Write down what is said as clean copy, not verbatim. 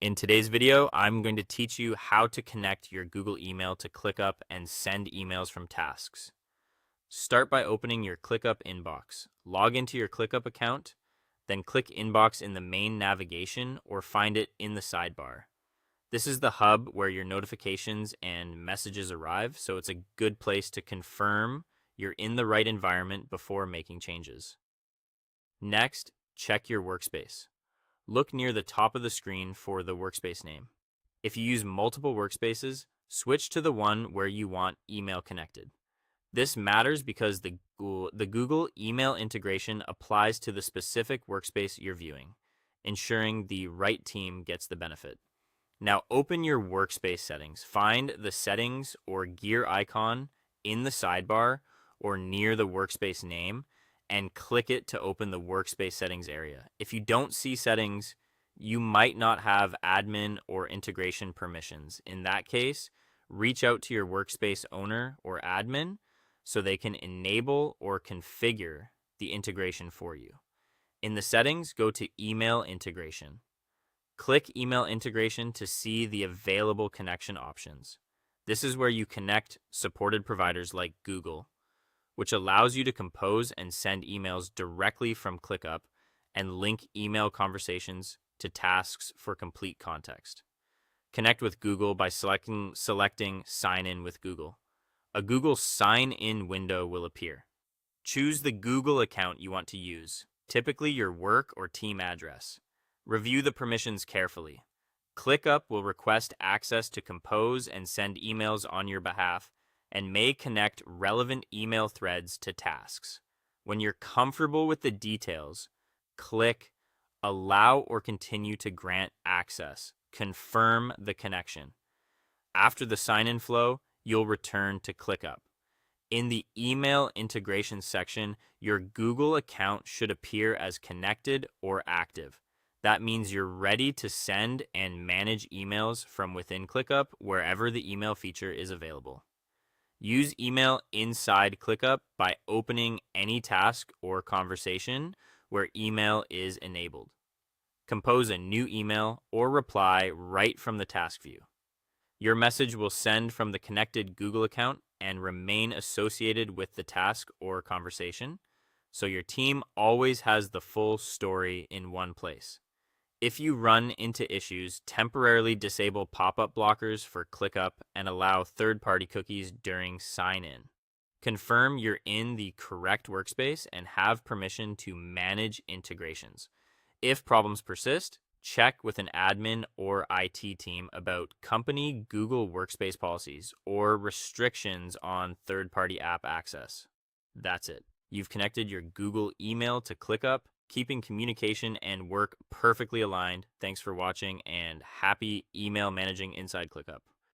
In today's video, I'm going to teach you how to connect your Google email to ClickUp and send emails from tasks. Start by opening your ClickUp inbox. Log into your ClickUp account, then click Inbox in the main navigation or find it in the sidebar. This is the hub where your notifications and messages arrive, so it's a good place to confirm you're in the right environment before making changes. Next, check your workspace. Look near the top of the screen for the workspace name. If you use multiple workspaces, switch to the one where you want email connected. This matters because the Google email integration applies to the specific workspace you're viewing, ensuring the right team gets the benefit. Now open your workspace settings. Find the settings or gear icon in the sidebar or near the workspace name and click it to open the workspace settings area. If you don't see settings, you might not have admin or integration permissions. In that case, reach out to your workspace owner or admin so they can enable or configure the integration for you. In the settings, go to Email Integration. Click Email Integration to see the available connection options. This is where you connect supported providers like Google, which allows you to compose and send emails directly from ClickUp and link email conversations to tasks for complete context. Connect with Google by selecting Sign In with Google. A Google Sign In window will appear. Choose the Google account you want to use, typically your work or team address. Review the permissions carefully. ClickUp will request access to compose and send emails on your behalf and may connect relevant email threads to tasks. When you're comfortable with the details, click Allow or continue to grant access. Confirm the connection. After the sign-in flow, you'll return to ClickUp. In the email integration section, your Google account should appear as connected or active. That means you're ready to send and manage emails from within ClickUp wherever the email feature is available. Use email inside ClickUp by opening any task or conversation where email is enabled. Compose a new email or reply right from the task view. Your message will send from the connected Google account and remain associated with the task or conversation, so your team always has the full story in one place. If you run into issues, temporarily disable pop-up blockers for ClickUp and allow third-party cookies during sign-in. Confirm you're in the correct workspace and have permission to manage integrations. If problems persist, check with an admin or IT team about company Google Workspace policies or restrictions on third-party app access. That's it. You've connected your Google email to ClickUp, keeping communication and work perfectly aligned. Thanks for watching and happy email managing inside ClickUp.